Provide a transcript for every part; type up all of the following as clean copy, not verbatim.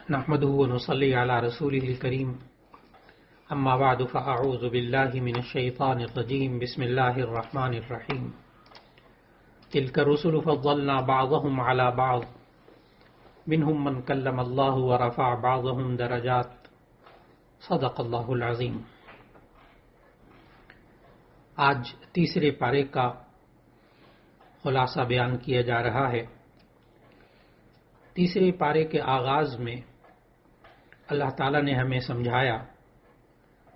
نحمده ونصلي على رسوله الكريم اما بعد فاعوذ بالله من الشيطان الرجيم بسم الله الرحمن الرحيم تلك الرسل فضلنا بعضهم على بعض منهم من كلم الله ورفع بعضهم درجات صدق الله العظيم۔ آج تیسرے پارے کا خلاصہ بیان کیا جا رہا ہے۔ تیسرے پارے کے آغاز میں اللہ تعالیٰ نے ہمیں سمجھایا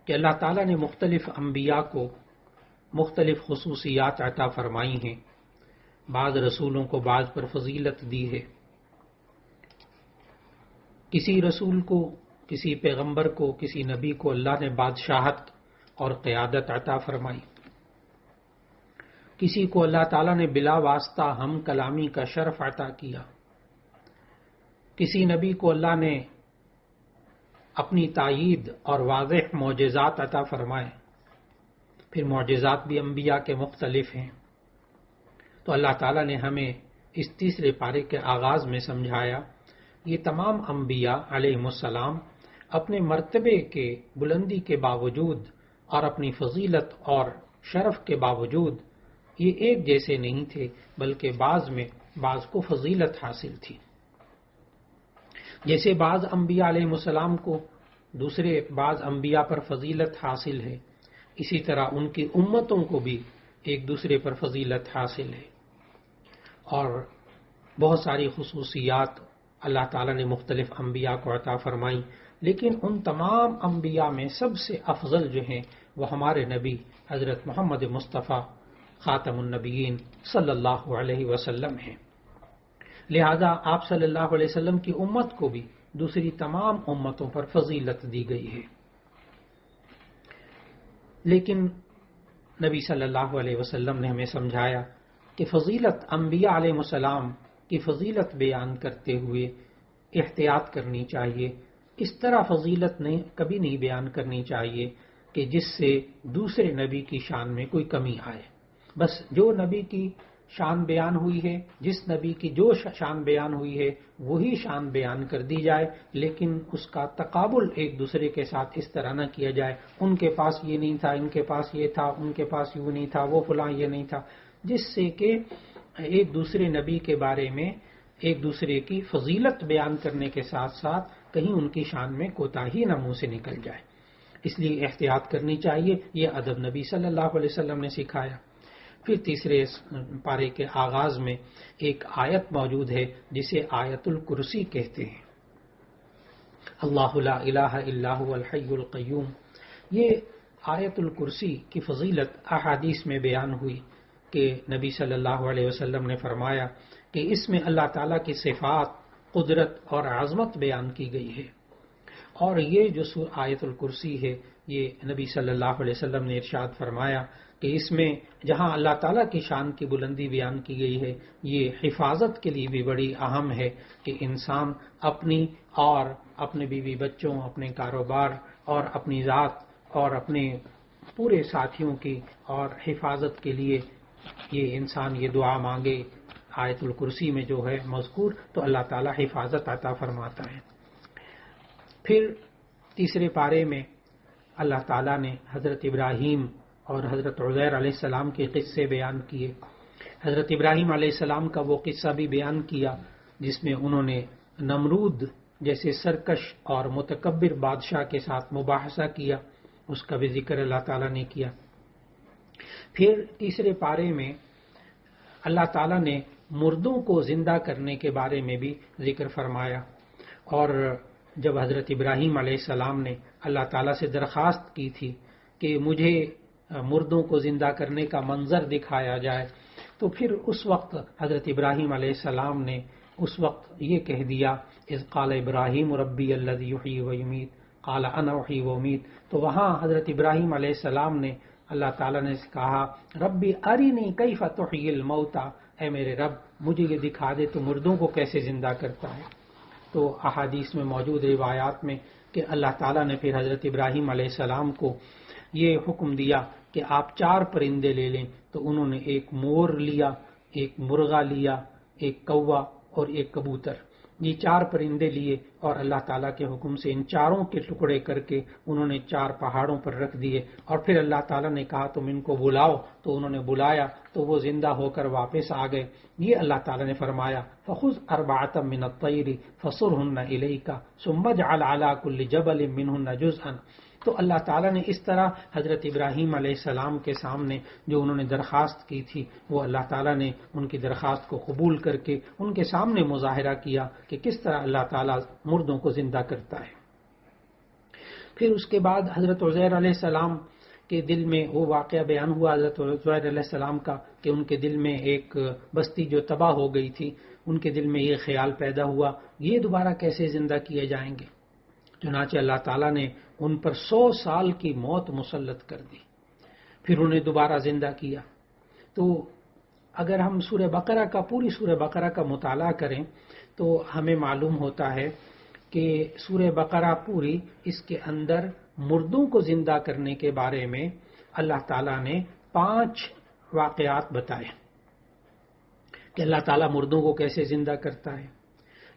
کہ اللہ تعالیٰ نے مختلف انبیاء کو مختلف خصوصیات عطا فرمائی ہیں، بعض رسولوں کو بعض پر فضیلت دی ہے۔ کسی رسول کو، کسی پیغمبر کو، کسی نبی کو اللہ نے بادشاہت اور قیادت عطا فرمائی، کسی کو اللہ تعالیٰ نے بلا واسطہ ہم کلامی کا شرف عطا کیا، کسی نبی کو اللہ نے اپنی تائید اور واضح معجزات عطا فرمائے۔ پھر معجزات بھی انبیاء کے مختلف ہیں۔ تو اللہ تعالیٰ نے ہمیں اس تیسرے پارے کے آغاز میں سمجھایا یہ تمام انبیاء علیہم السلام اپنے مرتبے کے بلندی کے باوجود اور اپنی فضیلت اور شرف کے باوجود یہ ایک جیسے نہیں تھے، بلکہ بعض میں بعض کو فضیلت حاصل تھی۔ جیسے بعض انبیاء علیہ السلام کو دوسرے بعض انبیاء پر فضیلت حاصل ہے، اسی طرح ان کی امتوں کو بھی ایک دوسرے پر فضیلت حاصل ہے، اور بہت ساری خصوصیات اللہ تعالیٰ نے مختلف انبیاء کو عطا فرمائی۔ لیکن ان تمام انبیاء میں سب سے افضل جو ہیں وہ ہمارے نبی حضرت محمد مصطفیٰ خاتم النبیین صلی اللہ علیہ وسلم ہیں۔ لہذا آپ صلی اللہ علیہ وسلم کی امت کو بھی دوسری تمام امتوں پر فضیلت دی گئی ہے۔ لیکن نبی صلی اللہ علیہ وسلم نے ہمیں سمجھایا کہ فضیلت انبیاء علیہ السلام کی فضیلت بیان کرتے ہوئے احتیاط کرنی چاہیے۔ اس طرح فضیلت کبھی نہیں بیان کرنی چاہیے کہ جس سے دوسرے نبی کی شان میں کوئی کمی آئے۔ بس جو نبی کی شان بیان ہوئی ہے، جس نبی کی جو شان بیان ہوئی ہے وہی شان بیان کر دی جائے، لیکن اس کا تقابل ایک دوسرے کے ساتھ اس طرح نہ کیا جائے، ان کے پاس یہ نہیں تھا، ان کے پاس یہ تھا، ان کے پاس یوں نہیں تھا، وہ فلاں یہ نہیں تھا، جس سے کہ ایک دوسرے نبی کے بارے میں ایک دوسرے کی فضیلت بیان کرنے کے ساتھ ساتھ کہیں ان کی شان میں کوتاہی نہ منہ سے نکل جائے۔ اس لیے احتیاط کرنی چاہیے، یہ ادب نبی صلی اللہ علیہ وسلم نے سکھایا۔ پھر تیسرے پارے کے آغاز میں ایک آیت موجود ہے جسے آیت الکرسی کہتے ہیں، اللہ لا الہ الا هو الحی القیوم۔ یہ آیت الکرسی کی فضیلت احادیث میں بیان ہوئی کہ نبی صلی اللہ علیہ وسلم نے فرمایا کہ اس میں اللہ تعالیٰ کی صفات، قدرت اور عظمت بیان کی گئی ہے، اور یہ جو آیت الکرسی ہے یہ نبی صلی اللہ علیہ وسلم نے ارشاد فرمایا کہ اس میں جہاں اللہ تعالیٰ کی شان کی بلندی بیان کی گئی ہے، یہ حفاظت کے لیے بھی بڑی اہم ہے کہ انسان اپنی اور اپنے بیوی بچوں، اپنے کاروبار اور اپنی ذات اور اپنے پورے ساتھیوں کی اور حفاظت کے لیے یہ انسان یہ دعا مانگے۔ آیت الکرسی میں جو ہے مذکور، تو اللہ تعالیٰ حفاظت عطا فرماتا ہے۔ پھر تیسرے پارے میں اللہ تعالیٰ نے حضرت ابراہیم اور حضرت عزیر علیہ السلام کے قصے بیان کیے۔ حضرت ابراہیم علیہ السلام کا وہ قصہ بھی بیان کیا جس میں انہوں نے نمرود جیسے سرکش اور متکبر بادشاہ کے ساتھ مباحثہ کیا، اس کا بھی ذکر اللہ تعالیٰ نے کیا۔ پھر تیسرے پارے میں اللہ تعالیٰ نے مردوں کو زندہ کرنے کے بارے میں بھی ذکر فرمایا، اور جب حضرت ابراہیم علیہ السلام نے اللہ تعالیٰ سے درخواست کی تھی کہ مجھے مردوں کو زندہ کرنے کا منظر دکھایا جائے، تو پھر اس وقت حضرت ابراہیم علیہ السلام نے اس وقت یہ کہہ دیا، اذ قال ابراہیم ربی الذی یحیی و یمیت قال انا احیی و امیت۔ تو وہاں حضرت ابراہیم علیہ السلام نے اللہ تعالیٰ نے کہا ربی ارینی کیف تحیی الموتى، اے میرے رب مجھے یہ دکھا دے تو مردوں کو کیسے زندہ کرتا ہے۔ تو احادیث میں موجود روایات میں کہ اللہ تعالیٰ نے پھر حضرت ابراہیم علیہ السلام کو یہ حکم دیا کہ آپ 4 پرندے لے لیں، تو انہوں نے ایک مور لیا، ایک مرغا لیا، ایک کوا اور ایک کبوتر۔ یہ 4 پرندے لیے اور اللہ تعالیٰ کے حکم سے ان چاروں کے ٹکڑے کر کے انہوں نے 4 پہاڑوں پر رکھ دیے، اور پھر اللہ تعالیٰ نے کہا تم ان کو بلاؤ، تو انہوں نے بلایا تو وہ زندہ ہو کر واپس آ گئے۔ یہ اللہ تعالیٰ نے فرمایا فَخُذْ أَرْبَعَةً مِّنَ الطَّيْرِ فَصُرْهُنَّ إِلَيْكَ ثُمَّ اجْعَلْ عَلَىٰ كُلِّ جَبَلٍ مِّنْهُنَّ جُزْءًا۔ تو اللہ تعالیٰ نے اس طرح حضرت ابراہیم علیہ السلام کے سامنے جو انہوں نے درخواست کی تھی، وہ اللہ تعالیٰ نے ان کی درخواست کو قبول کر کے ان کے سامنے مظاہرہ کیا کہ کس طرح اللہ تعالیٰ مردوں کو زندہ کرتا ہے۔ پھر اس کے بعد حضرت عزیر علیہ السلام کے دل میں وہ واقعہ بیان ہوا حضرت عزیر علیہ السلام کا کہ ان کے دل میں ایک بستی جو تباہ ہو گئی تھی، ان کے دل میں یہ خیال پیدا ہوا یہ دوبارہ کیسے زندہ کیے جائیں گے۔ چنانچہ اللہ تعالیٰ نے ان پر 100 سال کی موت مسلط کر دی، پھر انہیں دوبارہ زندہ کیا۔ تو اگر ہم پوری سورہ بقرہ کا مطالعہ کریں تو ہمیں معلوم ہوتا ہے کہ سورہ بقرہ پوری اس کے اندر مردوں کو زندہ کرنے کے بارے میں اللہ تعالیٰ نے 5 واقعات بتائے کہ اللہ تعالیٰ مردوں کو کیسے زندہ کرتا ہے۔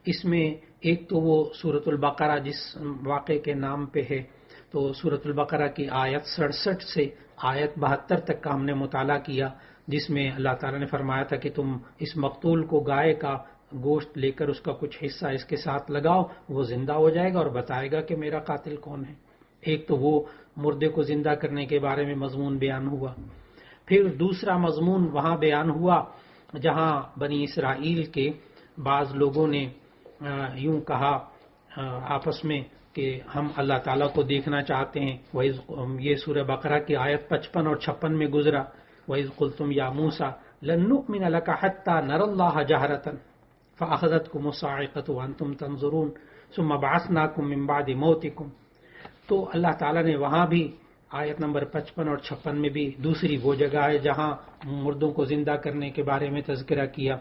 اس میں ایک تو وہ سورۃ البقرہ جس واقعے کے نام پہ ہے، تو سورۃ البقرہ کی آیت 67 سے آیت 72 تک کا ہم نے مطالعہ کیا، جس میں اللہ تعالیٰ نے فرمایا تھا کہ تم اس مقتول کو گائے کا گوشت لے کر اس کا کچھ حصہ اس کے ساتھ لگاؤ، وہ زندہ ہو جائے گا اور بتائے گا کہ میرا قاتل کون ہے۔ ایک تو وہ مردے کو زندہ کرنے کے بارے میں مضمون بیان ہوا۔ پھر دوسرا مضمون وہاں بیان ہوا جہاں بنی اسرائیل کے بعض لوگوں نے یوں کہا آپس میں کہ ہم اللہ تعالیٰ کو دیکھنا چاہتے ہیں۔ یہ سورہ بقرہ کی آیت 55 اور 56 میں گزرا، وَإِذْ قُلْتُمْ يَا مُوسَىٰ لَن نُّؤْمِنَ لَكَ حَتَّىٰ نَرَى اللَّهَ جَهْرَةً فَأَخَذَتْكُمُ الصَّاعِقَةُ وَأَنْتُمْ تَنظُرُونَ ثُمَّ بَعَثْنَاكُم مِّن بَعْدِ مَوْتِكُمْ۔ تو اللہ تعالیٰ نے وہاں بھی آیت نمبر 55 اور 56 میں بھی دوسری وہ جگہ ہے جہاں مردوں کو زندہ کرنے کے بارے میں تذکرہ کیا،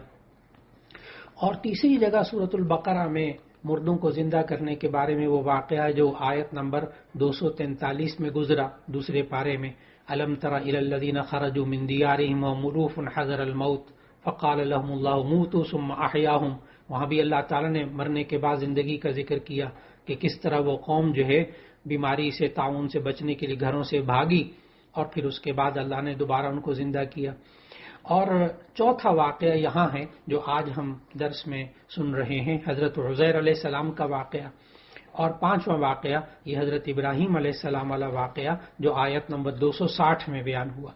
اور تیسری جگہ سورۃ البقرہ میں مردوں کو زندہ کرنے کے بارے میں وہ واقعہ ہے جو آیت نمبر 243 میں گزرا دوسرے پارے میں، أَلَمْ تَرَ إِلَى الَّذِينَ خَرَجُوا مِن دِيَارِهِمْ وَهُمْ أُلُوفٌ حَذَرَ الْمَوْتِ فَقَالَ لَهُمُ اللَّهُ مُوتُوا ثُمَّ أَحْيَاهُمْ۔ وہاں بھی اللہ تعالیٰ نے مرنے کے بعد زندگی کا ذکر کیا کہ کس طرح وہ قوم جو ہے بیماری سے طاعون سے بچنے کے لیے گھروں سے بھاگی، اور پھر اس کے بعد اللہ نے دوبارہ ان کو زندہ کیا۔ اور چوتھا واقعہ یہاں ہے جو آج ہم درس میں سن رہے ہیں، حضرت عزیر علیہ السلام کا واقعہ، اور 5واں واقعہ یہ حضرت ابراہیم علیہ السلام والا واقعہ جو آیت نمبر 260 میں بیان ہوا۔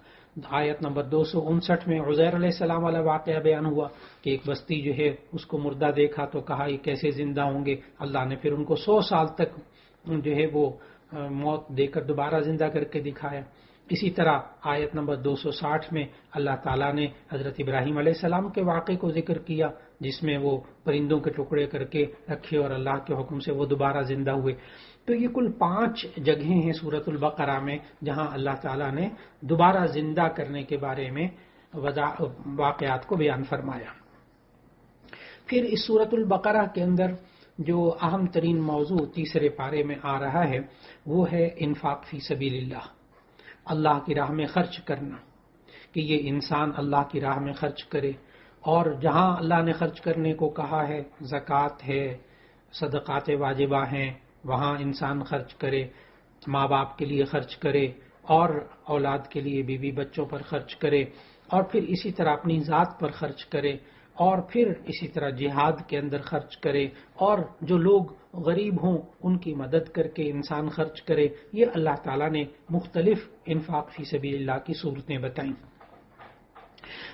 آیت نمبر 259 میں عزیر علیہ السلام والا واقعہ بیان ہوا کہ ایک بستی جو ہے اس کو مردہ دیکھا تو کہا یہ کیسے زندہ ہوں گے، اللہ نے پھر ان کو 100 سال تک جو ہے وہ موت دے کر دوبارہ زندہ کر کے دکھایا۔ اسی طرح آیت نمبر 260 میں اللہ تعالیٰ نے حضرت ابراہیم علیہ السلام کے واقعے کو ذکر کیا جس میں وہ پرندوں کے ٹکڑے کر کے رکھے اور اللہ کے حکم سے وہ دوبارہ زندہ ہوئے۔ تو یہ کل 5 جگہیں ہیں سورۃ البقرہ میں جہاں اللہ تعالیٰ نے دوبارہ زندہ کرنے کے بارے میں واقعات کو بیان فرمایا۔ پھر اس سورۃ البقرہ کے اندر جو اہم ترین موضوع تیسرے پارے میں آ رہا ہے وہ ہے انفاق فی سبیل اللہ، اللہ کی راہ میں خرچ کرنا، کہ یہ انسان اللہ کی راہ میں خرچ کرے، اور جہاں اللہ نے خرچ کرنے کو کہا ہے، زکوٰۃ ہے، صدقات واجبہ ہیں، وہاں انسان خرچ کرے، ماں باپ کے لیے خرچ کرے، اور اولاد کے لیے بیوی بچوں پر خرچ کرے، اور پھر اسی طرح اپنی ذات پر خرچ کرے، اور پھر اسی طرح جہاد کے اندر خرچ کرے، اور جو لوگ غریب ہوں ان کی مدد کر کے انسان خرچ کرے۔ یہ اللہ تعالیٰ نے مختلف انفاق فی سبیل اللہ کی صورتیں بتائیں۔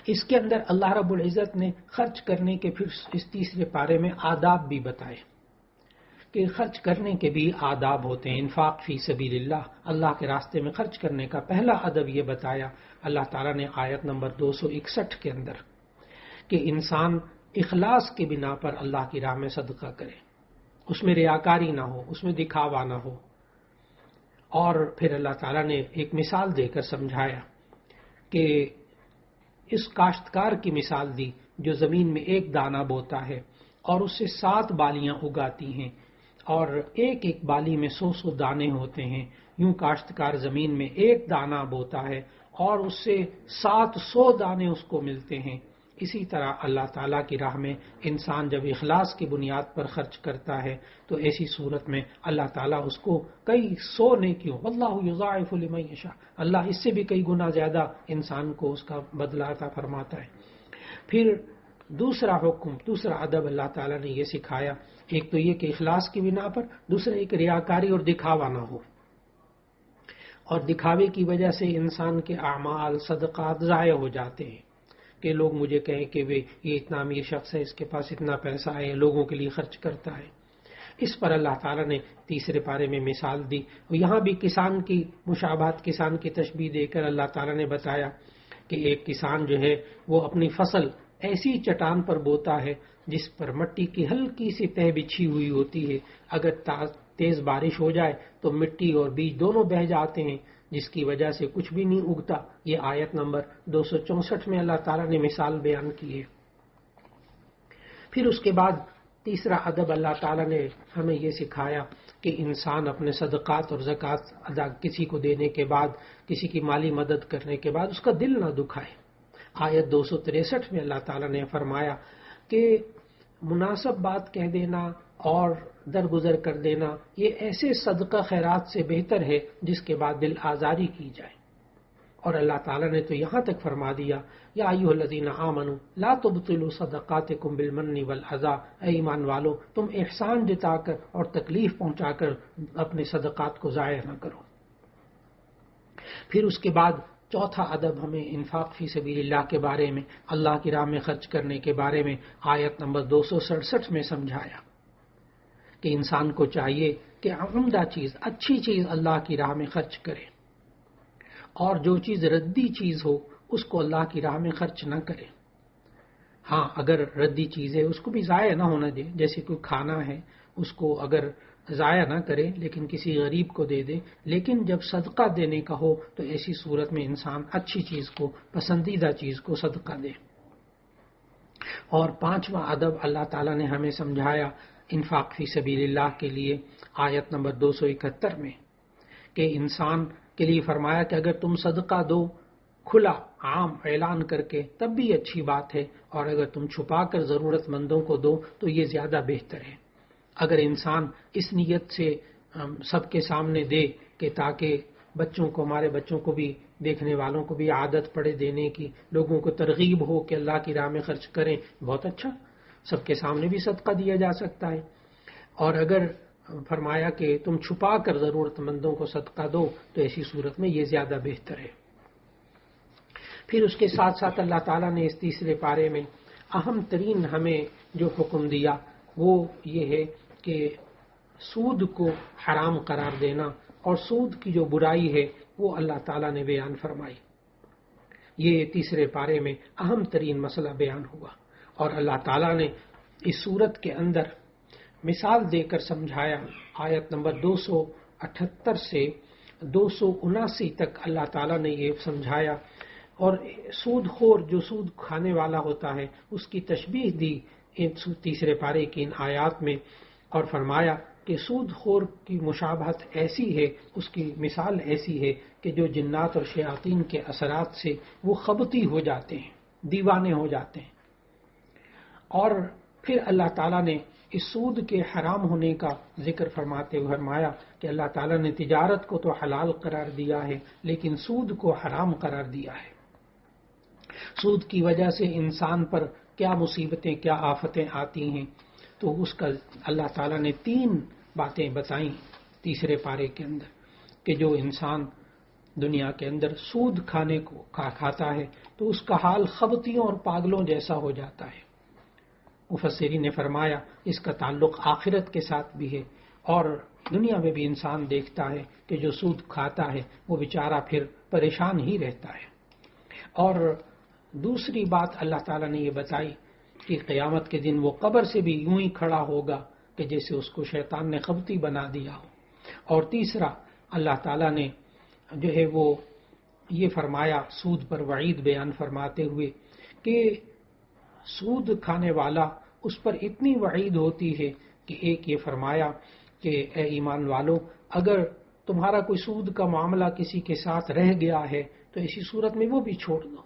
اس کے اندر اللہ رب العزت نے خرچ کرنے کے پھر اس تیسرے پارے میں آداب بھی بتائے کہ خرچ کرنے کے بھی آداب ہوتے ہیں۔ انفاق فی سبیل اللہ، اللہ کے راستے میں خرچ کرنے کا پہلا ادب یہ بتایا اللہ تعالیٰ نے آیت نمبر 261 کے اندر کہ انسان اخلاص کی بنا پر اللہ کی راہ میں صدقہ کرے، اس میں ریاکاری نہ ہو، اس میں دکھاوا نہ ہو۔ اور پھر اللہ تعالیٰ نے ایک مثال دے کر سمجھایا کہ اس کاشتکار کی مثال دی جو زمین میں ایک دانہ بوتا ہے اور اس سے 7 بالیاں اگاتی ہیں، اور ایک ایک بالی میں 100 دانے ہوتے ہیں۔ یوں کاشتکار زمین میں ایک دانہ بوتا ہے اور اس سے 700 دانے اس کو ملتے ہیں، اسی طرح اللہ تعالیٰ کی راہ میں انسان جب اخلاص کی بنیاد پر خرچ کرتا ہے تو ایسی صورت میں اللہ تعالیٰ اس کو کئی 100 نیکیوں، واللہ یضاعف لمن یشاء، اللہ اس سے بھی کئی گنا زیادہ انسان کو اس کا بدلہ عطا فرماتا ہے۔ پھر دوسرا حکم، دوسرا ادب اللہ تعالیٰ نے یہ سکھایا، ایک تو یہ کہ اخلاص کی بنا پر، دوسرا ایک ریاکاری اور دکھاوا نہ ہو، اور دکھاوے کی وجہ سے انسان کے اعمال صدقات ضائع ہو جاتے ہیں کہ لوگ مجھے کہیں کہ یہ اتنا امیر شخص ہے، اس کے پاس اتنا پیسہ ہے، لوگوں کے لیے خرچ کرتا ہے۔ اس پر اللہ تعالیٰ نے تیسرے پارے میں مثال دی، یہاں بھی کسان کی مشابہت، کسان کی تشبیہ دے کر اللہ تعالیٰ نے بتایا کہ ایک کسان جو ہے وہ اپنی فصل ایسی چٹان پر بوتا ہے جس پر مٹی کی ہلکی سی تہ بچھی ہوئی ہوتی ہے، اگر تیز بارش ہو جائے تو مٹی اور بیج دونوں بہہ جاتے ہیں، جس کی وجہ سے کچھ بھی نہیں اگتا۔ یہ آیت نمبر 264 میں اللہ تعالیٰ نے مثال بیان کی ہے۔ پھر اس کے بعد تیسرا ادب اللہ تعالیٰ نے ہمیں یہ سکھایا کہ انسان اپنے صدقات اور زکوٰۃ ادا کسی کو دینے کے بعد، کسی کی مالی مدد کرنے کے بعد اس کا دل نہ دکھائے۔ آیت 263 میں اللہ تعالیٰ نے فرمایا کہ مناسب بات کہہ دینا اور درگزر کر دینا یہ ایسے صدقہ خیرات سے بہتر ہے جس کے بعد دل آزاری کی جائے۔ اور اللہ تعالیٰ نے تو یہاں تک فرما دیا، یا ایھا الذین آمنوا لا تبطلوا صدقاتکم بالمن والعذی، اے ایمان والو تم احسان جتا کر اور تکلیف پہنچا کر اپنے صدقات کو ضائع نہ کرو۔ پھر اس کے بعد چوتھا ادب ہمیں انفاق فی سبیل اللہ کے بارے میں، اللہ کی راہ میں خرچ کرنے کے بارے میں آیت نمبر 267 میں سمجھایا کہ انسان کو چاہیے کہ عمدہ چیز، اچھی چیز اللہ کی راہ میں خرچ کرے، اور جو چیز ردی چیز ہو اس کو اللہ کی راہ میں خرچ نہ کرے۔ ہاں، اگر ردی چیز ہے اس کو بھی ضائع نہ ہونا دے، جیسے کوئی کھانا ہے اس کو اگر ضائع نہ کرے لیکن کسی غریب کو دے دے، لیکن جب صدقہ دینے کا ہو تو ایسی صورت میں انسان اچھی چیز کو، پسندیدہ چیز کو صدقہ دے۔ اور پانچواں ادب اللہ تعالیٰ نے ہمیں سمجھایا انفاق فی سبیل اللہ کے لیے آیت نمبر 271 میں، کہ انسان کے لیے فرمایا کہ اگر تم صدقہ دو کھلا عام اعلان کر کے تب بھی اچھی بات ہے، اور اگر تم چھپا کر ضرورت مندوں کو دو تو یہ زیادہ بہتر ہے۔ اگر انسان اس نیت سے سب کے سامنے دے کہ تاکہ بچوں کو، ہمارے بچوں کو بھی، دیکھنے والوں کو بھی عادت پڑے دینے کی، لوگوں کو ترغیب ہو کہ اللہ کی راہ میں خرچ کریں، بہت اچھا، سب کے سامنے بھی صدقہ دیا جا سکتا ہے۔ اور اگر فرمایا کہ تم چھپا کر ضرورت مندوں کو صدقہ دو تو ایسی صورت میں یہ زیادہ بہتر ہے۔ پھر اس کے ساتھ ساتھ اللہ تعالیٰ نے اس تیسرے پارے میں اہم ترین ہمیں جو حکم دیا وہ یہ ہے کہ سود کو حرام قرار دینا، اور سود کی جو برائی ہے وہ اللہ تعالیٰ نے بیان فرمائی۔ یہ تیسرے پارے میں اہم ترین مسئلہ بیان ہوا، اور اللہ تعالیٰ نے اس صورت کے اندر مثال دے کر سمجھایا۔ آیت نمبر 278 سے 279 تک اللہ تعالیٰ نے یہ سمجھایا، اور سود خور جو سود کھانے والا ہوتا ہے اس کی تشبیہ دی تیسرے پارے کی ان آیات میں، اور فرمایا کہ سود خور کی مشابہت ایسی ہے، اس کی مثال ایسی ہے کہ جو جنات اور شیاطین کے اثرات سے وہ خبتی ہو جاتے ہیں، دیوانے ہو جاتے ہیں۔ اور پھر اللہ تعالیٰ نے اس سود کے حرام ہونے کا ذکر فرماتے ہوئے فرمایا کہ اللہ تعالیٰ نے تجارت کو تو حلال قرار دیا ہے لیکن سود کو حرام قرار دیا ہے۔ سود کی وجہ سے انسان پر کیا مصیبتیں، کیا آفتیں آتی ہیں، تو اس کا اللہ تعالیٰ نے 3 باتیں بتائیں تیسرے پارے کے اندر، کہ جو انسان دنیا کے اندر سود کھانے کو کھاتا ہے تو اس کا حال خبتیوں اور پاگلوں جیسا ہو جاتا ہے۔ مفسرین نے فرمایا اس کا تعلق آخرت کے ساتھ بھی ہے، اور دنیا میں بھی انسان دیکھتا ہے کہ جو سود کھاتا ہے وہ بیچارہ پھر پریشان ہی رہتا ہے۔ اور دوسری بات اللہ تعالیٰ نے یہ بتائی کہ قیامت کے دن وہ قبر سے بھی یوں ہی کھڑا ہوگا کہ جیسے اس کو شیطان نے خبتی بنا دیا ہو۔ اور تیسرا اللہ تعالیٰ نے جو ہے وہ یہ فرمایا سود پر وعید بیان فرماتے ہوئے کہ سود کھانے والا اس پر اتنی وعید ہوتی ہے کہ ایک یہ فرمایا کہ اے ایمان والو اگر تمہارا کوئی سود کا معاملہ کسی کے ساتھ رہ گیا ہے تو ایسی صورت میں وہ بھی چھوڑ دو،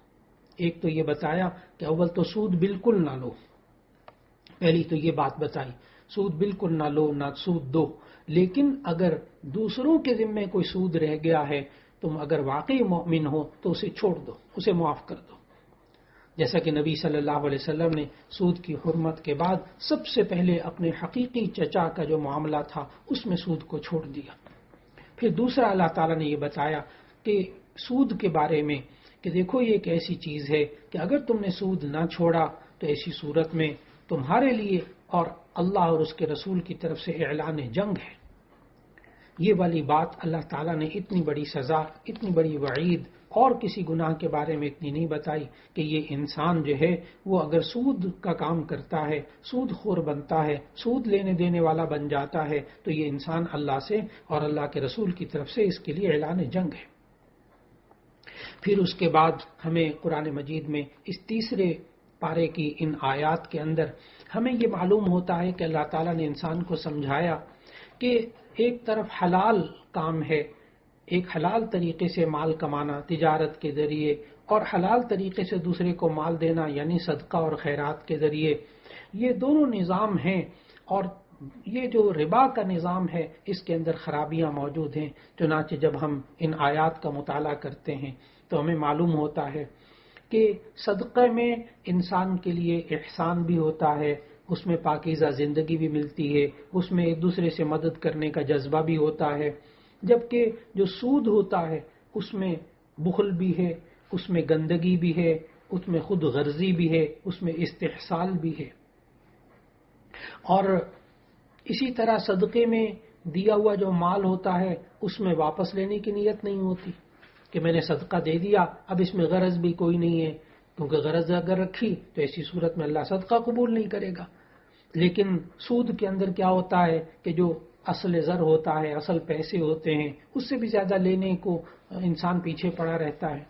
ایک تو یہ بتایا کہ اول تو سود بالکل نہ لو، پہلی تو یہ بات بتائی سود بالکل نہ لو، نہ سود دو، لیکن اگر دوسروں کے ذمے کوئی سود رہ گیا ہے، تم اگر واقعی مومن ہو تو اسے چھوڑ دو، اسے معاف کر دو۔ جیسا کہ نبی صلی اللہ علیہ وسلم نے سود کی حرمت کے بعد سب سے پہلے اپنے حقیقی چچا کا جو معاملہ تھا اس میں سود کو چھوڑ دیا۔ پھر دوسرا اللہ تعالیٰ نے یہ بتایا کہ سود کے بارے میں کہ دیکھو یہ ایک ایسی چیز ہے کہ اگر تم نے سود نہ چھوڑا تو ایسی صورت میں تمہارے لیے اور اللہ اور اس کے رسول کی طرف سے اعلان جنگ ہے۔ یہ والی بات اللہ تعالیٰ نے اتنی بڑی سزا، اتنی بڑی وعید اور کسی گناہ کے بارے میں اتنی نہیں بتائی کہ یہ انسان جو ہے وہ اگر سود کا کام کرتا ہے، سود خور بنتا ہے، سود لینے دینے والا بن جاتا ہے، تو یہ انسان اللہ سے اور اللہ کے رسول کی طرف سے اس کے لیے اعلان جنگ ہے۔ پھر اس کے بعد ہمیں قرآن مجید میں اس تیسرے پارے کی ان آیات کے اندر ہمیں یہ معلوم ہوتا ہے کہ اللہ تعالیٰ نے انسان کو سمجھایا کہ ایک طرف حلال کام ہے، ایک حلال طریقے سے مال کمانا تجارت کے ذریعے، اور حلال طریقے سے دوسرے کو مال دینا یعنی صدقہ اور خیرات کے ذریعے، یہ دونوں نظام ہیں، اور یہ جو ربا کا نظام ہے اس کے اندر خرابیاں موجود ہیں۔ چنانچہ جب ہم ان آیات کا مطالعہ کرتے ہیں تو ہمیں معلوم ہوتا ہے کہ صدقے میں انسان کے لیے احسان بھی ہوتا ہے، اس میں پاکیزہ زندگی بھی ملتی ہے، اس میں ایک دوسرے سے مدد کرنے کا جذبہ بھی ہوتا ہے، جبکہ جو سود ہوتا ہے اس میں بخل بھی ہے، اس میں گندگی بھی ہے، اس میں خود غرضی بھی ہے، اس میں استحصال بھی ہے۔ اور اسی طرح صدقے میں دیا ہوا جو مال ہوتا ہے اس میں واپس لینے کی نیت نہیں ہوتی کہ میں نے صدقہ دے دیا، اب اس میں غرض بھی کوئی نہیں ہے، کیونکہ غرض اگر رکھی تو ایسی صورت میں اللہ صدقہ قبول نہیں کرے گا۔ لیکن سود کے اندر کیا ہوتا ہے کہ جو اصل زر ہوتا ہے، اصل پیسے ہوتے ہیں، اس سے بھی زیادہ لینے کو انسان پیچھے پڑا رہتا ہے۔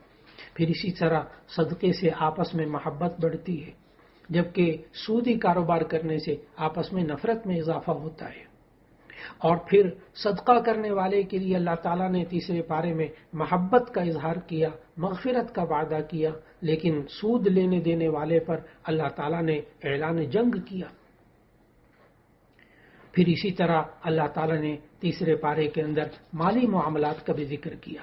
پھر اسی طرح صدقے سے آپس میں محبت بڑھتی ہے، جبکہ سودی کاروبار کرنے سے آپس میں نفرت میں اضافہ ہوتا ہے۔ اور پھر صدقہ کرنے والے کے لیے اللہ تعالیٰ نے تیسرے پارے میں محبت کا اظہار کیا، مغفرت کا وعدہ کیا، لیکن سود لینے دینے والے پر اللہ تعالیٰ نے اعلان جنگ کیا۔ پھر اسی طرح اللہ تعالیٰ نے تیسرے پارے کے اندر مالی معاملات کا بھی ذکر کیا۔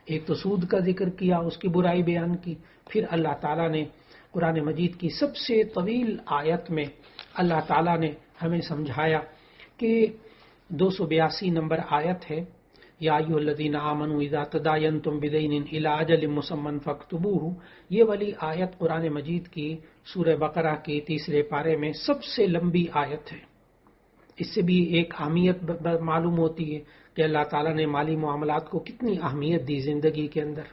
ایک تو سود کا ذکر کیا، اس کی برائی بیان کی، پھر اللہ تعالیٰ نے قرآن مجید کی سب سے طویل آیت میں اللہ تعالیٰ نے ہمیں سمجھایا کہ 282 نمبر آیت ہے، یا ایھا الذین آمنوا اذا تداینتم بدین الی اجل مسمى فاکتبوہ۔ یہ والی آیت قرآن مجید کی سورہ بقرہ کے تیسرے پارے میں سب سے لمبی آیت ہے۔ اس سے بھی ایک اہمیت معلوم ہوتی ہے کہ اللہ تعالیٰ نے مالی معاملات کو کتنی اہمیت دی زندگی کے اندر،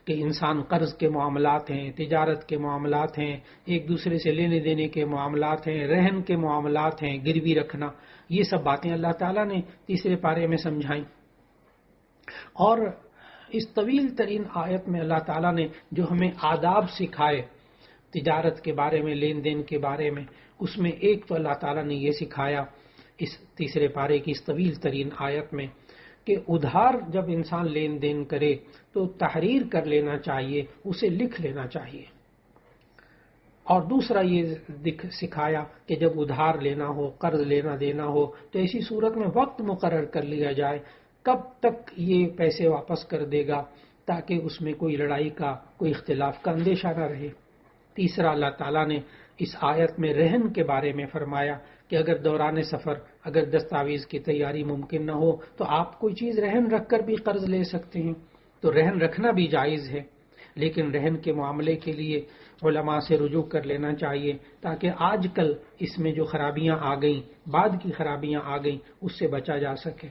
کہ انسان قرض کے معاملات ہیں، تجارت کے معاملات ہیں، ایک دوسرے سے لینے دینے کے معاملات ہیں، رہن کے معاملات ہیں، گروی رکھنا، یہ سب باتیں اللہ تعالیٰ نے تیسرے پارے میں سمجھائیں۔ اور اس طویل ترین آیت میں اللہ تعالیٰ نے جو ہمیں آداب سکھائے تجارت کے بارے میں، لین دین کے بارے میں، اس میں ایک تو اللہ تعالیٰ نے یہ سکھایا اس تیسرے پارے کی اس طویل ترین آیت میں کہ ادھار جب انسان لین دین کرے تو تحریر کر لینا چاہیے، اسے لکھ لینا چاہیے۔ اور دوسرا یہ سکھایا کہ جب ادھار لینا ہو، قرض لینا دینا ہو تو ایسی صورت میں وقت مقرر کر لیا جائے کب تک یہ پیسے واپس کر دے گا، تاکہ اس میں کوئی لڑائی کا، کوئی اختلاف کا اندیشہ نہ رہے۔ تیسرا اللہ تعالیٰ نے اس آیت میں رہن کے بارے میں فرمایا کہ اگر دوران سفر اگر دستاویز کی تیاری ممکن نہ ہو تو آپ کوئی چیز رہن رکھ کر بھی قرض لے سکتے ہیں، تو رہن رکھنا بھی جائز ہے، لیکن رہن کے معاملے کے لیے علماء سے رجوع کر لینا چاہیے، تاکہ آج کل اس میں جو خرابیاں آ گئیں، بعد کی خرابیاں آ گئیں، اس سے بچا جا سکے۔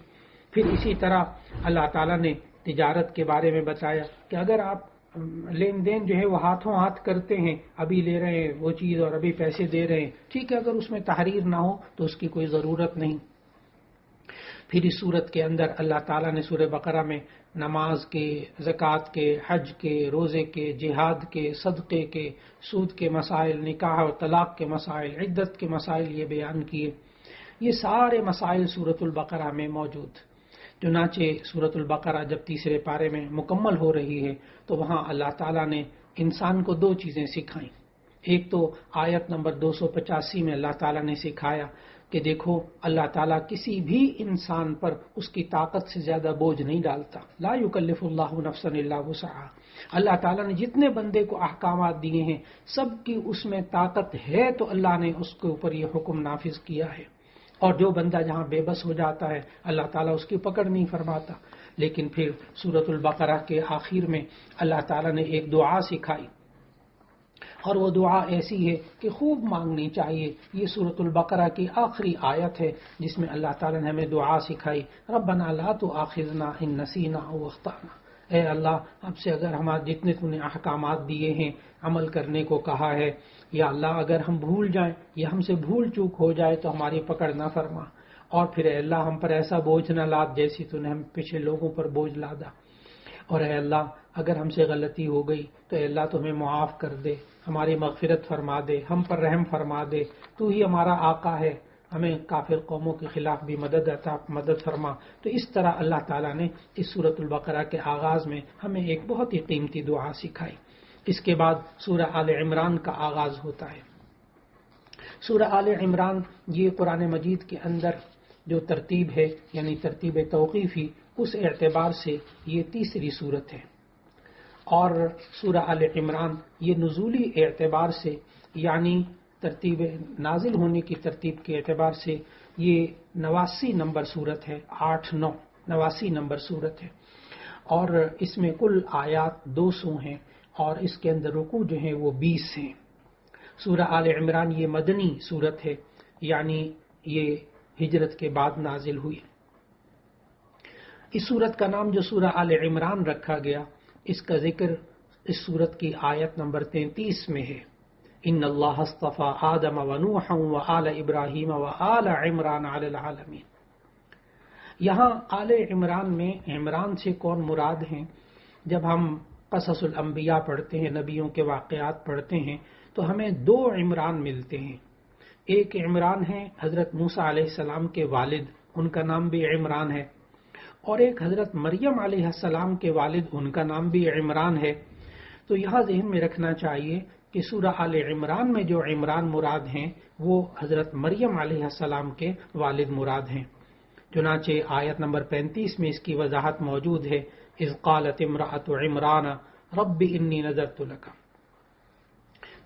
پھر اسی طرح اللہ تعالیٰ نے تجارت کے بارے میں بتایا کہ اگر آپ لین دین جو ہے وہ ہاتھوں ہاتھ کرتے ہیں، ابھی لے رہے ہیں وہ چیز اور ابھی پیسے دے رہے ہیں، ٹھیک ہے، اگر اس میں تحریر نہ ہو تو اس کی کوئی ضرورت نہیں۔ پھر اس صورت کے اندر اللہ تعالیٰ نے سورہ بقرہ میں نماز کے، زکوٰۃ کے، حج کے، روزے کے، جہاد کے، صدقے کے، سود کے مسائل، نکاح اور طلاق کے مسائل، عدت کے مسائل یہ بیان کیے۔ یہ سارے مسائل سورۃ البقرہ میں موجود۔ چنانچہ سورۃ البقرہ جب تیسرے پارے میں مکمل ہو رہی ہے تو وہاں اللہ تعالیٰ نے انسان کو دو چیزیں سکھائیں. ایک تو آیت نمبر 285 میں اللہ تعالیٰ نے سکھایا کہ دیکھو اللہ تعالیٰ کسی بھی انسان پر اس کی طاقت سے زیادہ بوجھ نہیں ڈالتا. لا یکلف اللہ نفسا الا وسعہا. اللہ تعالیٰ نے جتنے بندے کو احکامات دیے ہیں سب کی اس میں طاقت ہے تو اللہ نے اس کے اوپر یہ حکم نافذ کیا ہے. اور جو بندہ جہاں بے بس ہو جاتا ہے اللہ تعالیٰ اس کی پکڑ نہیں فرماتا. لیکن پھر سورۃ البقرہ کے آخر میں اللہ تعالیٰ نے ایک دعا سکھائی اور وہ دعا ایسی ہے کہ خوب مانگنی چاہیے. یہ سورۃ البقرہ کی آخری آیت ہے جس میں اللہ تعالیٰ نے ہمیں دعا سکھائی. ربنا لا تؤاخذنا ان نسینا او اخطأنا. اے اللہ اب سے اگر ہمارے جتنے تو نے احکامات دیے ہیں عمل کرنے کو کہا ہے یا اللہ اگر ہم بھول جائیں یا ہم سے بھول چوک ہو جائے تو ہماری پکڑ نہ فرما. اور پھر اے اللہ ہم پر ایسا بوجھ نہ لاد جیسی تو نے ہم پیچھے لوگوں پر بوجھ لادا. اور اے اللہ اگر ہم سے غلطی ہو گئی تو اے اللہ تو ہمیں معاف کر دے, ہماری مغفرت فرما دے, ہم پر رحم فرما دے. تو ہی ہمارا آقا ہے, ہمیں کافر قوموں کے خلاف بھی مدد فرما. تو اس طرح اللہ تعالیٰ نے اس سورۃ البقرہ کے آغاز میں ہمیں ایک بہت ہی قیمتی دعا سکھائی. اس کے بعد سورہ آل عمران کا آغاز ہوتا ہے. سورہ آل عمران یہ قرآن مجید کے اندر جو ترتیب ہے یعنی ترتیب توقیفی, اس اعتبار سے یہ تیسری صورت ہے. اور سورہ آل عمران یہ نزولی اعتبار سے یعنی ترتیب نازل ہونے کی ترتیب کے اعتبار سے یہ 89 نمبر صورت ہے. 89 نمبر صورت ہے اور اس میں کل آیات 200 ہیں اور اس کے اندر رکوع جو ہیں وہ 20 ہیں. سورہ آل عمران یہ مدنی صورت ہے یعنی یہ ہجرت کے بعد نازل ہوئی. اس صورت کا نام جو سورہ آل عمران رکھا گیا اس کا ذکر اس صورت کی آیت نمبر 33 میں ہے. ان اللہ اصطفى آدم ونوحا وآل ابراہیم وآل عمران علی العالمین. یہاں آل عمران میں عمران سے کون مراد ہیں؟ جب ہم قصص الانبیاء پڑھتے ہیں, نبیوں کے واقعات پڑھتے ہیں تو ہمیں دو عمران ملتے ہیں. ایک عمران ہے حضرت موسیٰ علیہ السلام کے والد, ان کا نام بھی عمران ہے, اور ایک حضرت مریم علیہ السلام کے والد, ان کا نام بھی عمران ہے. تو یہاں ذہن میں رکھنا چاہیے کہ سورہ آل عمران میں جو عمران مراد ہیں وہ حضرت مریم علیہ السلام کے والد مراد ہیں. چنانچہ آیت نمبر 35 میں اس کی وضاحت موجود ہے. اذ قالت امرأۃ عمران رب انی نذرت لک.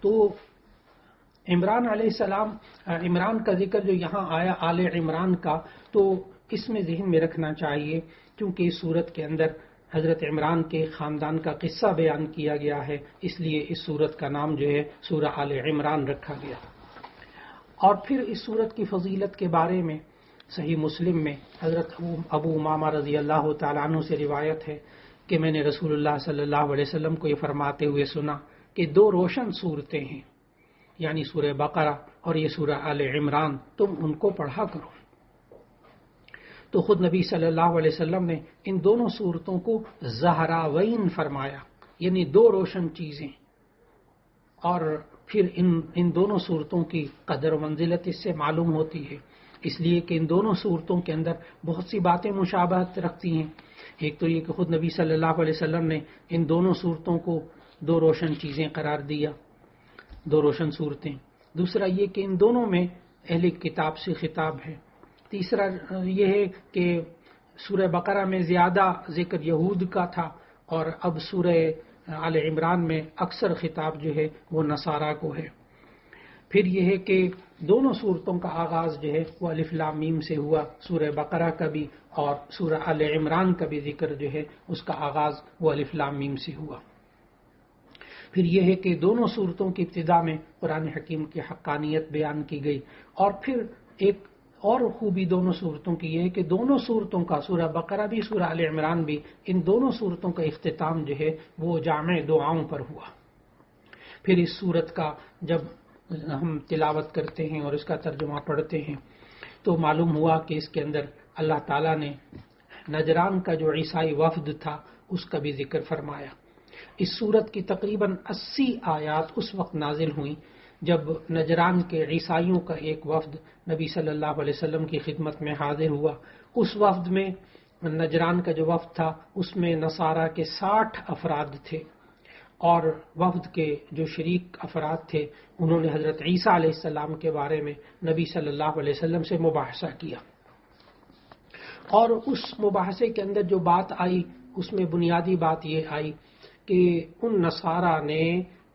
تو عمران علیہ السلام, عمران کا ذکر جو یہاں آیا آل عمران کا, تو اس میں ذہن میں رکھنا چاہیے کیونکہ اس صورت کے اندر حضرت عمران کے خاندان کا قصہ بیان کیا گیا ہے, اس لیے اس صورت کا نام جو ہے سورہ آل عمران رکھا گیا. اور پھر اس صورت کی فضیلت کے بارے میں صحیح مسلم میں حضرت ابو امامہ رضی اللہ تعالیٰ عنہ سے روایت ہے کہ میں نے رسول اللہ صلی اللہ علیہ وسلم کو یہ فرماتے ہوئے سنا کہ دو روشن صورتیں ہیں یعنی سورہ بقرہ اور یہ سورہ آل عمران, تم ان کو پڑھا کرو. تو خود نبی صلی اللہ علیہ وسلم نے ان دونوں صورتوں کو زہراوین فرمایا یعنی دو روشن چیزیں. اور پھر ان دونوں صورتوں کی قدر و منزلت اس سے معلوم ہوتی ہے, اس لیے کہ ان دونوں صورتوں کے اندر بہت سی باتیں مشابہت رکھتی ہیں. ایک تو یہ کہ خود نبی صلی اللہ علیہ وسلم نے ان دونوں صورتوں کو دو روشن چیزیں قرار دیا, دو روشن صورتیں. دوسرا یہ کہ ان دونوں میں اہل کتاب سے خطاب ہے. تیسرا یہ ہے کہ سورہ بقرہ میں زیادہ ذکر یہود کا تھا اور اب سورہ آل عمران میں اکثر خطاب جو ہے وہ نصارہ کو ہے. پھر یہ ہے کہ دونوں صورتوں کا آغاز جو ہے وہ الف لام میم سے ہوا, سورہ بقرہ کا بھی اور سورہ آل عمران کا بھی ذکر جو ہے اس کا آغاز وہ الف لام میم سے ہوا. پھر یہ ہے کہ دونوں صورتوں کی ابتدا میں قرآن حکیم کی حقانیت بیان کی گئی. اور پھر ایک اور خوبی دونوں صورتوں کی یہ ہے کہ دونوں صورتوں کا, سورہ بقرہ بھی سورہ آل عمران بھی, ان دونوں صورتوں کا اختتام جو ہے وہ جامع دعاؤں پر ہوا. پھر اس صورت کا جب ہم تلاوت کرتے ہیں اور اس کا ترجمہ پڑھتے ہیں تو معلوم ہوا کہ اس کے اندر اللہ تعالیٰ نے نجران کا جو عیسائی وفد تھا اس کا بھی ذکر فرمایا. اس صورت کی تقریباً 80 آیات اس وقت نازل ہوئیں جب نجران کے عیسائیوں کا ایک وفد نبی صلی اللہ علیہ وسلم کی خدمت میں حاضر ہوا. اس وفد میں نجران کا جو وفد تھا اس میں نصارہ کے 60 افراد تھے اور وفد کے جو شریک افراد تھے انہوں نے حضرت عیسیٰ علیہ السلام کے بارے میں نبی صلی اللہ علیہ وسلم سے مباحثہ کیا، اور اس مباحثے کے اندر جو بات آئی اس میں بنیادی بات یہ آئی کہ ان نصارہ نے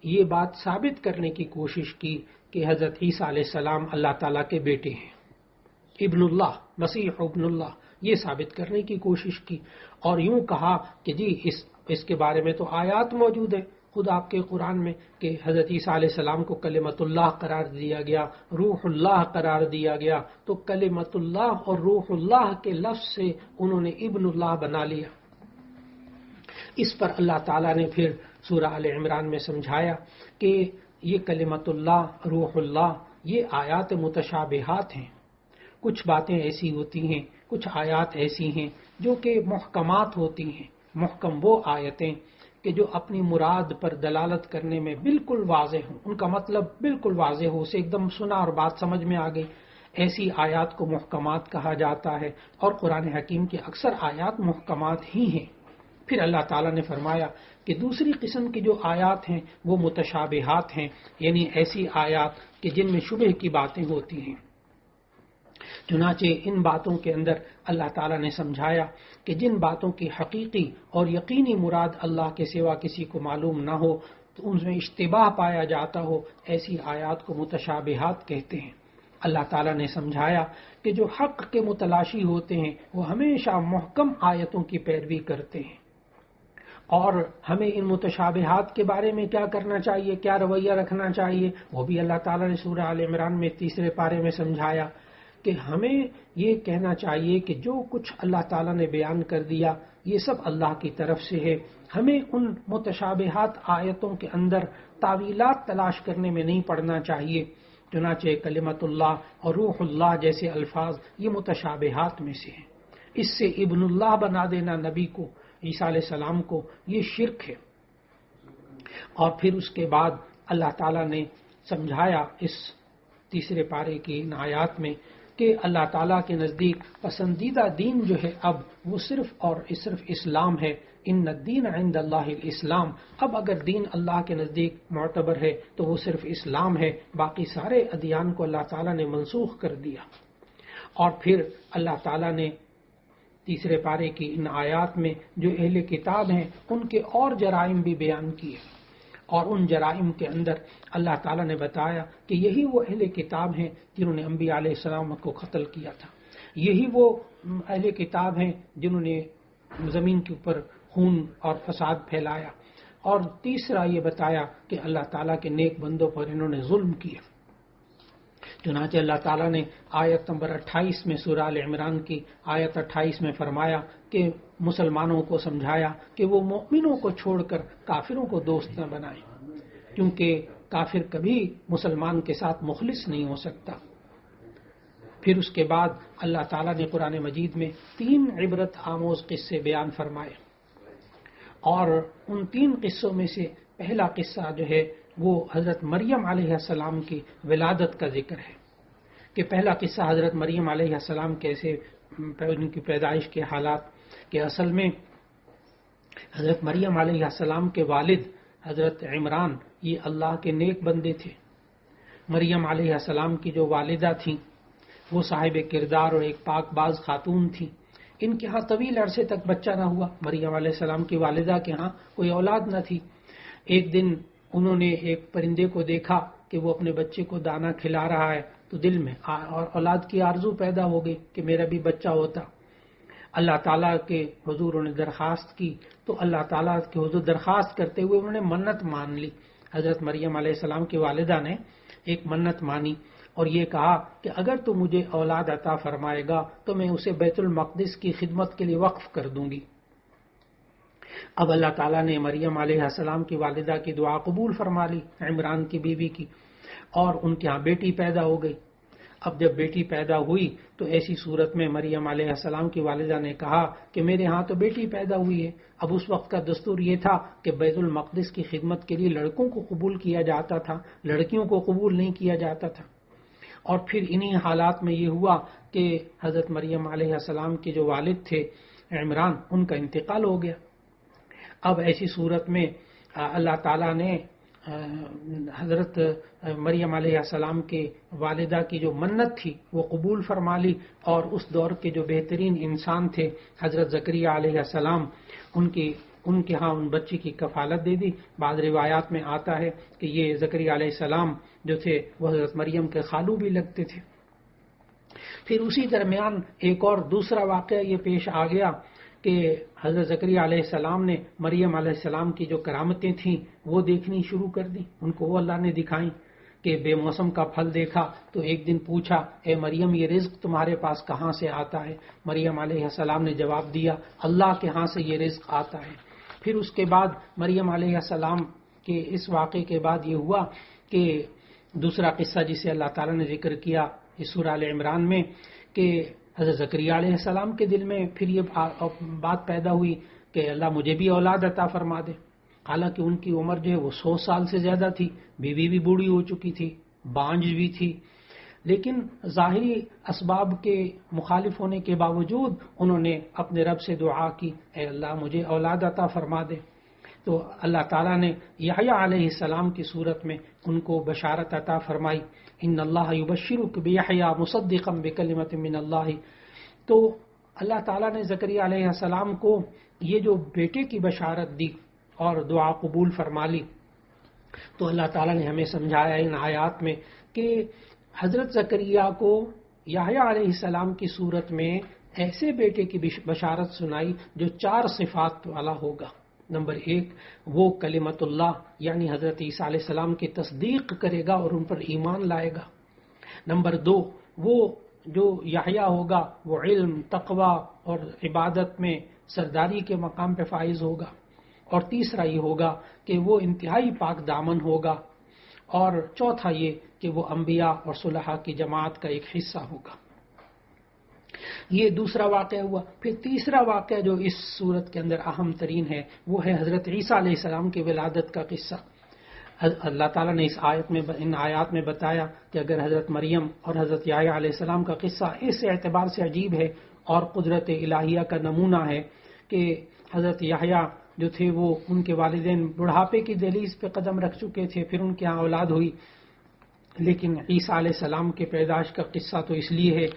یہ بات ثابت کرنے کی کوشش کی کہ حضرت عیسیٰ علیہ السلام اللہ تعالیٰ کے بیٹے ہیں، ابن اللہ، مسیح ابن اللہ، یہ ثابت کرنے کی کوشش کی، اور یوں کہا کہ جی اس کے بارے میں تو آیات موجود ہیں خود آپ کے قرآن میں کہ حضرت عیسیٰ علیہ السلام کو کلمۃ اللہ قرار دیا گیا، روح اللہ قرار دیا گیا، تو کلمۃ اللہ اور روح اللہ کے لفظ سے انہوں نے ابن اللہ بنا لیا۔ اس پر اللہ تعالیٰ نے پھر سورہ آل عمران میں سمجھایا کہ یہ کلمۃ اللہ، روح اللہ، یہ آیات متشابہات ہیں، کچھ باتیں ایسی ہوتی ہیں، کچھ آیات ایسی ہیں جو کہ محکمات ہوتی ہیں۔ محکم وہ آیتیں کہ جو اپنی مراد پر دلالت کرنے میں بالکل واضح ہوں، ان کا مطلب بالکل واضح ہو، اسے ایک دم سنا اور بات سمجھ میں آ گئی، ایسی آیات کو محکمات کہا جاتا ہے، اور قرآن حکیم کی اکثر آیات محکمات ہی ہیں۔ پھر اللہ تعالیٰ نے فرمایا کہ دوسری قسم کی جو آیات ہیں وہ متشابہات ہیں، یعنی ایسی آیات کہ جن میں شبہ کی باتیں ہوتی ہیں۔ چنانچہ ان باتوں کے اندر اللہ تعالیٰ نے سمجھایا کہ جن باتوں کی حقیقی اور یقینی مراد اللہ کے سوا کسی کو معلوم نہ ہو تو ان میں اشتباہ پایا جاتا ہو، ایسی آیات کو متشابہات کہتے ہیں۔ اللہ تعالیٰ نے سمجھایا کہ جو حق کے متلاشی ہوتے ہیں وہ ہمیشہ محکم آیتوں کی پیروی کرتے ہیں، اور ہمیں ان متشابہات کے بارے میں کیا کرنا چاہیے، کیا رویہ رکھنا چاہیے، وہ بھی اللہ تعالیٰ نے سورہ آل عمران میں 3 پارے میں سمجھایا کہ ہمیں یہ کہنا چاہیے کہ جو کچھ اللہ تعالیٰ نے بیان کر دیا یہ سب اللہ کی طرف سے ہے، ہمیں ان متشابہات آیتوں کے اندر تعویلات تلاش کرنے میں نہیں پڑنا چاہیے۔ چنانچہ کلمت اللہ اور روح اللہ جیسے الفاظ یہ متشابہات میں سے ہیں، اس سے ابن اللہ بنا دینا نبی کو، عیسیٰ علیہ السلام کو، یہ شرک ہے۔ اور پھر اس کے بعد اللہ تعالیٰ نے سمجھایا اس 3 پارے کی ان آیات میں کہ اللہ تعالیٰ کے نزدیک پسندیدہ دین جو ہے اب وہ صرف اسلام ہے۔ ان الدین عند اللہ الاسلام، اب اگر دین اللہ کے نزدیک معتبر ہے تو وہ صرف اسلام ہے، باقی سارے ادیان کو اللہ تعالیٰ نے منسوخ کر دیا۔ اور پھر اللہ تعالیٰ نے 3 پارے کی ان آیات میں جو اہل کتاب ہیں ان کے اور جرائم بھی بیان کیے، اور ان جرائم کے اندر اللہ تعالیٰ نے بتایا کہ یہی وہ اہل کتاب ہیں جنہوں نے انبیاء علیہ السلام کو قتل کیا تھا، یہی وہ اہل کتاب ہیں جنہوں نے زمین کے اوپر خون اور فساد پھیلایا، اور تیسرا یہ بتایا کہ اللہ تعالیٰ کے نیک بندوں پر انہوں نے ظلم کیا۔ چنانچہ اللہ تعالیٰ نے آیت نمبر 28 میں سورہ آل عمران کی آیت 28 میں فرمایا کہ مسلمانوں کو سمجھایا کہ وہ مومنوں کو چھوڑ کر کافروں کو دوست نہ بنائیں، کیونکہ کافر کبھی مسلمان کے ساتھ مخلص نہیں ہو سکتا۔ پھر اس کے بعد اللہ تعالیٰ نے قرآن مجید میں 3 عبرت آموز قصے بیان فرمائے، اور ان 3 قصوں میں سے پہلا قصہ جو ہے وہ حضرت مریم علیہ السلام کی ولادت کا ذکر ہے، کہ پہلا قصہ حضرت مریم علیہ السلام کیسے ان کی پیدائش کے حالات، کہ اصل میں حضرت مریم علیہ السلام کے والد حضرت عمران یہ اللہ کے نیک بندے تھے۔ مریم علیہ السلام کی جو والدہ تھیں وہ صاحب کردار اور ایک پاک باز خاتون تھیں، ان کے ہاں طویل عرصے تک بچہ نہ ہوا، مریم علیہ السلام کی والدہ کے ہاں کوئی اولاد نہ تھی۔ ایک دن انہوں نے ایک پرندے کو دیکھا کہ وہ اپنے بچے کو دانہ کھلا رہا ہے، تو دل میں اور اولاد کی آرزو پیدا ہو گئی کہ میرا بھی بچہ ہوتا۔ اللہ تعالیٰ کے حضور انہوں نے درخواست کی، تو اللہ تعالیٰ کے حضور درخواست کرتے ہوئے انہوں نے منت مان لی۔ حضرت مریم علیہ السلام کی والدہ نے ایک منت مانی اور یہ کہا کہ اگر تو مجھے اولاد عطا فرمائے گا تو میں اسے بیت المقدس کی خدمت کے لیے وقف کر دوں گی۔ اب اللہ تعالیٰ نے مریم علیہ السلام کی والدہ کی دعا قبول فرما لی، عمران کی بیوی کی، اور ان کے ہاں بیٹی پیدا ہو گئی۔ اب جب بیٹی پیدا ہوئی تو ایسی صورت میں مریم علیہ السلام کی والدہ نے کہا کہ میرے ہاں تو بیٹی پیدا ہوئی ہے۔ اب اس وقت کا دستور یہ تھا کہ بیت المقدس کی خدمت کے لیے لڑکوں کو قبول کیا جاتا تھا، لڑکیوں کو قبول نہیں کیا جاتا تھا۔ اور پھر انہی حالات میں یہ ہوا کہ حضرت مریم علیہ السلام کے جو والد تھے عمران، ان کا انتقال ہو گیا۔ اب ایسی صورت میں اللہ تعالیٰ نے حضرت مریم علیہ السلام کے والدہ کی جو منت تھی وہ قبول فرما لی، اور اس دور کے جو بہترین انسان تھے حضرت زکریا علیہ السلام، ان کے ہاں ان بچی کی کفالت دے دی۔ بعض روایات میں آتا ہے کہ یہ زکریا علیہ السلام جو تھے وہ حضرت مریم کے خالو بھی لگتے تھے۔ پھر اسی درمیان ایک اور دوسرا واقعہ یہ پیش آ گیا کہ حضرت زکریا علیہ السلام نے مریم علیہ السلام کی جو کرامتیں تھیں وہ دیکھنی شروع کر دی، ان کو وہ اللہ نے دکھائیں کہ بے موسم کا پھل دیکھا تو ایک دن پوچھا، اے مریم یہ رزق تمہارے پاس کہاں سے آتا ہے؟ مریم علیہ السلام نے جواب دیا، اللہ کے ہاں سے یہ رزق آتا ہے۔ پھر اس کے بعد مریم علیہ السلام کے اس واقعے کے بعد یہ ہوا کہ دوسرا قصہ جسے اللہ تعالیٰ نے ذکر کیا اس سورہ آل عمران میں، کہ حضرت زکریا علیہ السلام کے دل میں پھر یہ بات پیدا ہوئی کہ اللہ مجھے بھی اولاد عطا فرما دے۔ حالانکہ ان کی عمر جو ہے وہ 100 سال سے زیادہ تھی، بیوی بھی بوڑھی ہو چکی تھی، بانجھ بھی تھی، لیکن ظاہری اسباب کے مخالف ہونے کے باوجود انہوں نے اپنے رب سے دعا کی، اے اللہ مجھے اولاد عطا فرما دے۔ تو اللہ تعالیٰ نے یحییٰ علیہ السلام کی صورت میں ان کو بشارت عطا فرمائی، ان اللہ یبشرک بیحییٰ مصدقا بکلمۃ من اللہ۔ تو اللہ تعالیٰ نے زکریا علیہ السلام کو یہ جو بیٹے کی بشارت دی اور دعا قبول فرما لی، تو اللہ تعالیٰ نے ہمیں سمجھایا ان آیات میں کہ حضرت زکریا کو یحییٰ علیہ السلام کی صورت میں ایسے بیٹے کی بشارت سنائی جو 4 صفات والا ہوگا۔ نمبر 1، وہ کلمت اللہ یعنی حضرت عیسیٰ علیہ السلام کی تصدیق کرے گا اور ان پر ایمان لائے گا۔ نمبر 2، وہ جو یحییٰ ہوگا وہ علم، تقوی اور عبادت میں سرداری کے مقام پہ فائز ہوگا۔ اور تیسرا یہ ہوگا کہ وہ انتہائی پاک دامن ہوگا، اور چوتھا یہ کہ وہ انبیاء اور صلحاء کی جماعت کا ایک حصہ ہوگا۔ یہ دوسرا واقعہ ہوا۔ پھر تیسرا واقعہ جو اس صورت کے اندر اہم ترین ہے وہ ہے حضرت عیسیٰ علیہ السلام کی ولادت کا قصہ۔ اللہ تعالیٰ نے ان آیات میں بتایا کہ اگر حضرت مریم اور حضرت یحییٰ علیہ السلام کا قصہ اس اعتبار سے عجیب ہے اور قدرت الہیہ کا نمونہ ہے کہ حضرت یحییٰ جو تھے وہ ان کے والدین بڑھاپے کی دہلیز پہ قدم رکھ چکے تھے، پھر ان کے ہاں اولاد ہوئی، لیکن عیسیٰ علیہ السلام کے پیدائش کا قصہ تو اس لیے ہے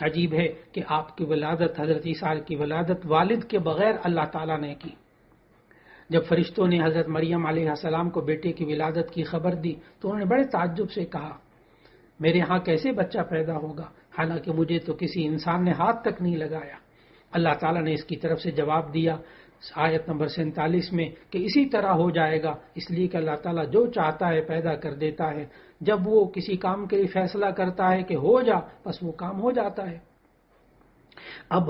عجیب ہے کہ آپ کی ولادت، حضرت عیسیٰ کی ولادت والد کے بغیر اللہ تعالیٰ نے کی۔ جب فرشتوں نے حضرت مریم علیہ السلام کو بیٹے کی ولادت کی خبر دی تو انہوں نے بڑے تعجب سے کہا، میرے ہاں کیسے بچہ پیدا ہوگا، حالانکہ مجھے تو کسی انسان نے ہاتھ تک نہیں لگایا۔ اللہ تعالیٰ نے اس کی طرف سے جواب دیا آیت نمبر 47 میں کہ اسی طرح ہو جائے گا، اس لیے کہ اللہ تعالیٰ جو چاہتا ہے پیدا کر دیتا ہے۔ جب وہ کسی کام کے لیے فیصلہ کرتا ہے کہ ہو جا، بس وہ کام ہو جاتا ہے۔ اب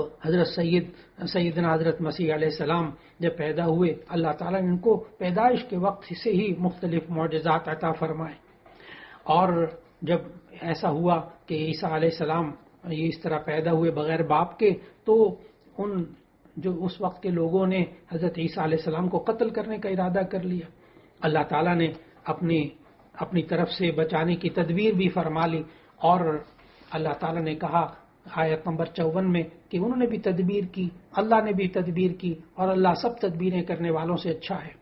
سیدنا حضرت مسیح علیہ السلام جب پیدا ہوئے، اللہ تعالیٰ نے ان کو پیدائش کے وقت سے ہی مختلف معجزات عطا فرمائے، اور جب ایسا ہوا کہ عیسیٰ علیہ السلام یہ اس طرح پیدا ہوئے بغیر باپ کے، تو ان جو اس وقت کے لوگوں نے حضرت عیسیٰ علیہ السلام کو قتل کرنے کا ارادہ کر لیا۔ اللہ تعالیٰ نے اپنی طرف سے بچانے کی تدبیر بھی فرما لی، اور اللہ تعالیٰ نے کہا آیت نمبر 54 میں کہ انہوں نے بھی تدبیر کی، اللہ نے بھی تدبیر کی، اور اللہ سب تدبیریں کرنے والوں سے اچھا ہے۔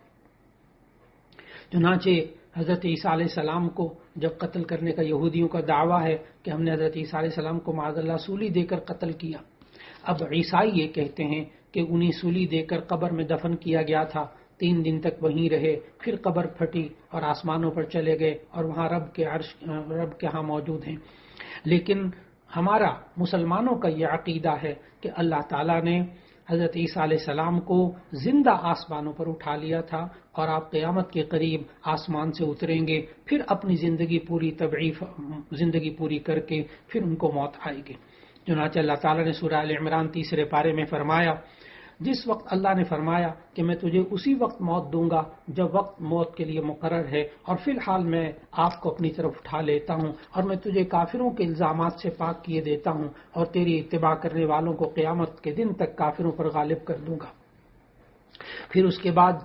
چنانچہ حضرت عیسیٰ علیہ السلام کو جب قتل کرنے کا یہودیوں کا دعویٰ ہے کہ ہم نے حضرت عیسیٰ علیہ السلام کو معاذ اللہ سولی دے کر قتل کیا، اب عیسائی یہ کہتے ہیں کہ انہیں سولی دے کر قبر میں دفن کیا گیا تھا، 3 دن تک وہیں رہے، پھر قبر پھٹی اور آسمانوں پر چلے گئے اور وہاں رب کے ہاں موجود ہیں۔ لیکن ہمارا مسلمانوں کا یہ عقیدہ ہے کہ اللہ تعالیٰ نے حضرت عیسیٰ علیہ السلام کو زندہ آسمانوں پر اٹھا لیا تھا، اور آپ قیامت کے قریب آسمان سے اتریں گے، پھر اپنی زندگی پوری کر کے پھر ان کو موت آئے گی۔ چنانچہ اللہ تعالیٰ نے سورہ آل عمران 3 پارے میں فرمایا، جس وقت اللہ نے فرمایا کہ میں تجھے اسی وقت موت دوں گا جب وقت موت کے لیے مقرر ہے، اور فی الحال میں آپ کو اپنی طرف اٹھا لیتا ہوں اور میں تجھے کافروں کے الزامات سے پاک کیے دیتا ہوں، اور تیری اتباع کرنے والوں کو قیامت کے دن تک کافروں پر غالب کر دوں گا۔ پھر اس کے بعد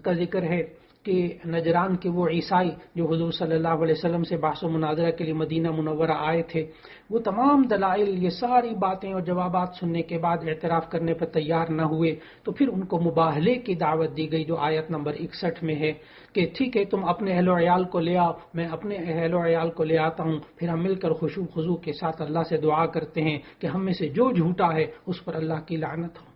کا ذکر ہے کہ نجران کے وہ عیسائی جو حضور صلی اللہ علیہ وسلم سے بحث و مناظرہ کے لیے مدینہ منورہ آئے تھے، وہ تمام دلائل، یہ ساری باتیں اور جوابات سننے کے بعد اعتراف کرنے پر تیار نہ ہوئے، تو پھر ان کو مباہلے کی دعوت دی گئی جو آیت نمبر 61 میں ہے کہ ٹھیک ہے تم اپنے اہل و عیال کو لے آؤ، میں اپنے اہل و عیال کو لے آتا ہوں، پھر ہم مل کر خشوع خضوع کے ساتھ اللہ سے دعا کرتے ہیں کہ ہم میں سے جو جھوٹا ہے اس پر اللہ کی لعنت ہو۔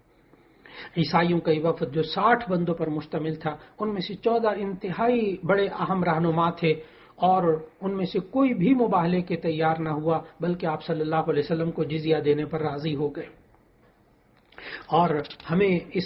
عیسائیوں کا یہ وفد جو 60 بندوں پر مشتمل تھا، ان میں سے 14 انتہائی بڑے اہم رہنما تھے، اور ان میں سے کوئی بھی مباہلے کے تیار نہ ہوا، بلکہ آپ صلی اللہ علیہ وسلم کو جزیہ دینے پر راضی ہو گئے۔ اور ہمیں اس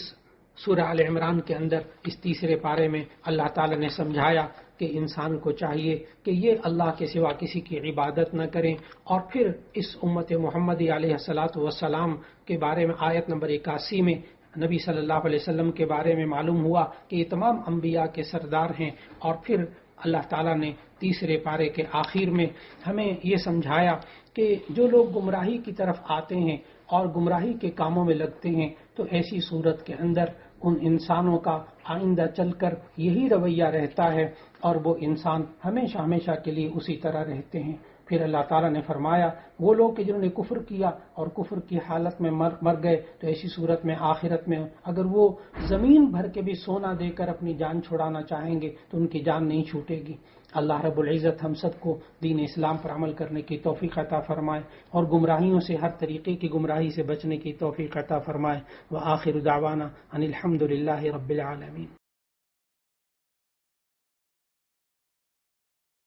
سورہ آل عمران کے اندر اس تیسرے پارے میں اللہ تعالی نے سمجھایا کہ انسان کو چاہیے کہ یہ اللہ کے سوا کسی کی عبادت نہ کریں، اور پھر اس امت محمدی علیہ الصلاۃ والسلام کے بارے میں آیت نمبر 81 میں نبی صلی اللہ علیہ وسلم کے بارے میں معلوم ہوا کہ یہ تمام انبیاء کے سردار ہیں، اور پھر اللہ تعالیٰ نے تیسرے پارے کے آخر میں ہمیں یہ سمجھایا کہ جو لوگ گمراہی کی طرف آتے ہیں اور گمراہی کے کاموں میں لگتے ہیں تو ایسی صورت کے اندر ان انسانوں کا آئندہ چل کر یہی رویہ رہتا ہے، اور وہ انسان ہمیشہ ہمیشہ کے لیے اسی طرح رہتے ہیں۔ پھر اللہ تعالیٰ نے فرمایا وہ لوگ کہ جنہوں نے کفر کیا اور کفر کی حالت میں مر گئے، تو ایسی صورت میں آخرت میں اگر وہ زمین بھر کے بھی سونا دے کر اپنی جان چھڑانا چاہیں گے تو ان کی جان نہیں چھوٹے گی۔ اللہ رب العزت ہم سب کو دین اسلام پر عمل کرنے کی توفیق عطا فرمائے، اور گمراہیوں سے، ہر طریقے کی گمراہی سے بچنے کی توفیق عطا فرمائے۔ وآخر دعوانا ان الحمد للہ رب العالمین۔